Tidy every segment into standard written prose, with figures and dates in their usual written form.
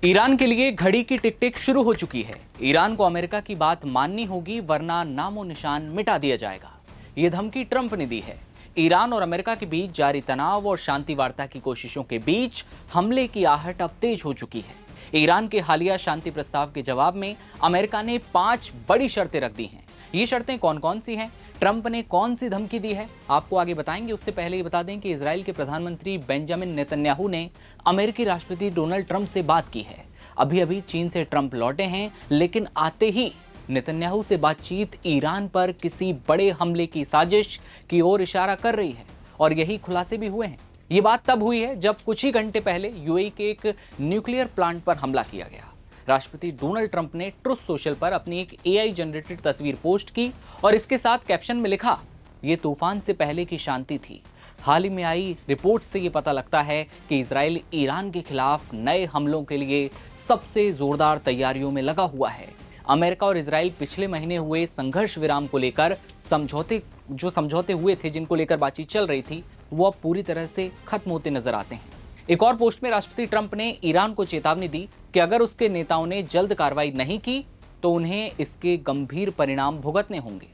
Iran के लिए घड़ी की टिक टिक शुरू हो चुकी है। ईरान को अमेरिका की बात माननी होगी वरना नामो निशान मिटा दिया जाएगा। ये धमकी ट्रंप ने दी है। ईरान और अमेरिका के बीच जारी तनाव और शांति वार्ता की कोशिशों के बीच हमले की आहट अब तेज हो चुकी है। ईरान के हालिया शांति प्रस्ताव के जवाब में अमेरिका ने 5 बड़ी शर्तें रख दी हैं। ये शर्तें कौन कौन सी हैं, ट्रंप ने कौन सी धमकी दी है, आपको आगे बताएंगे। उससे पहले ये बता दें कि इजराइल के प्रधानमंत्री बेंजामिन नेतन्याहू ने अमेरिकी राष्ट्रपति डोनाल्ड ट्रंप से बात की है। अभी अभी चीन से ट्रंप लौटे हैं, लेकिन आते ही नेतन्याहू से बातचीत ईरान पर किसी बड़े हमले की साजिश की ओर इशारा कर रही है और यही खुलासे भी हुए हैं। ये बात तब हुई है जब कुछ ही घंटे पहले यूएई के एक न्यूक्लियर प्लांट पर हमला किया गया। राष्ट्रपति डोनाल्ड ट्रंप ने ट्रुथ सोशल पर अपनी एक एआई जनरेटेड तस्वीर पोस्ट की और इसके साथ कैप्शन में लिखा, ये तूफान से पहले की शांति थी। हाल ही में आई रिपोर्ट से ये पता लगता है कि इजराइल ईरान के खिलाफ नए हमलों के लिए सबसे जोरदार तैयारियों में लगा हुआ है। अमेरिका और इजराइल पिछले महीने हुए संघर्ष विराम को लेकर समझौते हुए थे, जिनको लेकर बातचीत चल रही थी, वो अब पूरी तरह से खत्म होते नजर आते हैं। एक और पोस्ट में राष्ट्रपति ट्रंप ने ईरान को चेतावनी दी कि अगर उसके नेताओं ने जल्द कार्रवाई नहीं की तो उन्हें इसके गंभीर परिणाम भुगतने होंगे।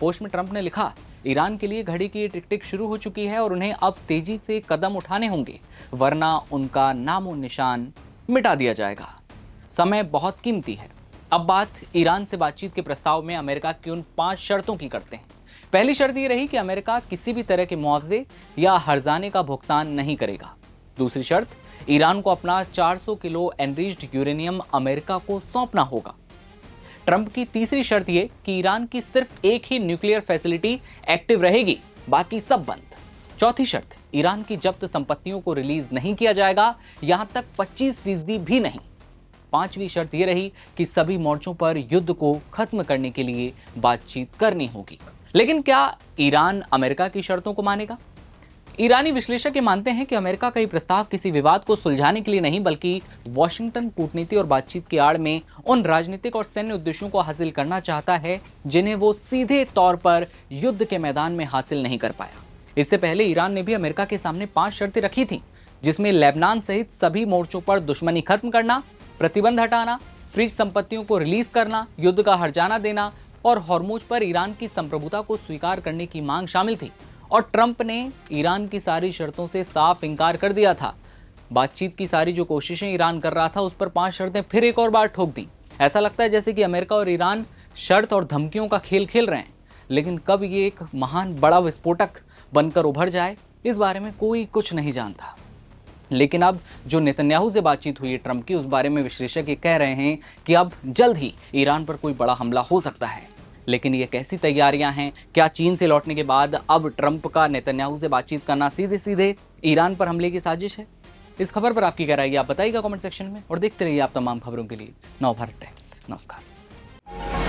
पोस्ट में ट्रंप ने लिखा, ईरान के लिए घड़ी की टिक टिक शुरू हो चुकी है और उन्हें अब तेजी से कदम उठाने होंगे वरना उनका नामो निशान मिटा दिया जाएगा। समय बहुत कीमती है। अब बात ईरान से बातचीत के प्रस्ताव में अमेरिका की उन 5 शर्तों की करते हैं। पहली शर्त ये रही कि अमेरिका किसी भी तरह के मुआवजे या हर्जाने का भुगतान नहीं करेगा। दूसरी शर्त, ईरान को अपना 400 किलो एनरिच्ड यूरेनियम अमेरिका को सौंपना होगा। ट्रंप की तीसरी शर्त यह कि ईरान की सिर्फ एक ही न्यूक्लियर फैसिलिटी एक्टिव रहेगी, बाकी सब बंद। चौथी शर्त, ईरान की जब्त संपत्तियों को रिलीज नहीं किया जाएगा, यहां तक 25% भी नहीं। पांचवी शर्त यह रही कि सभी मोर्चों पर युद्ध को खत्म करने के लिए बातचीत करनी होगी। लेकिन क्या ईरान अमेरिका की शर्तों को मानेगा? ईरानी विश्लेषक ये मानते हैं कि अमेरिका का ये प्रस्ताव किसी विवाद को सुलझाने के लिए नहीं, बल्कि वॉशिंगटन कूटनीति और बातचीत की आड़ में उन राजनीतिक और सैन्य उद्देश्यों को हासिल करना चाहता है जिन्हें वो सीधे तौर पर युद्ध के मैदान में हासिल नहीं कर पाया। इससे पहले ईरान ने भी अमेरिका के सामने 5 शर्तें रखी थी, जिसमें लेबनान सहित सभी मोर्चों पर दुश्मनी खत्म करना, प्रतिबंध हटाना, फ्रीज संपत्तियों को रिलीज करना, युद्ध का हर्जाना देना और हॉर्मुज पर ईरान की संप्रभुता को स्वीकार करने की मांग शामिल थी। और ट्रंप ने ईरान की सारी शर्तों से साफ इनकार कर दिया था। बातचीत की सारी जो कोशिशें ईरान कर रहा था उस पर 5 शर्तें फिर एक और बार ठोक दी। ऐसा लगता है जैसे कि अमेरिका और ईरान शर्त और धमकियों का खेल खेल रहे हैं, लेकिन कब ये एक महान बड़ा विस्फोटक बनकर उभर जाए, इस बारे में कोई कुछ नहीं जानता। लेकिन अब जो नेतन्याहू से बातचीत हुई है ट्रंप की, उस बारे में विश्लेषक ये कह रहे हैं कि अब जल्द ही ईरान पर कोई बड़ा हमला हो सकता है। लेकिन ये कैसी तैयारियां हैं? क्या चीन से लौटने के बाद अब ट्रंप का नेतन्याहू से बातचीत करना सीधे सीधे ईरान पर हमले की साजिश है? इस खबर पर आपकी क्या राय है, आप बताइएगा कमेंट सेक्शन में और देखते रहिए आप तमाम खबरों के लिए नवभारत टाइम्स। नमस्कार।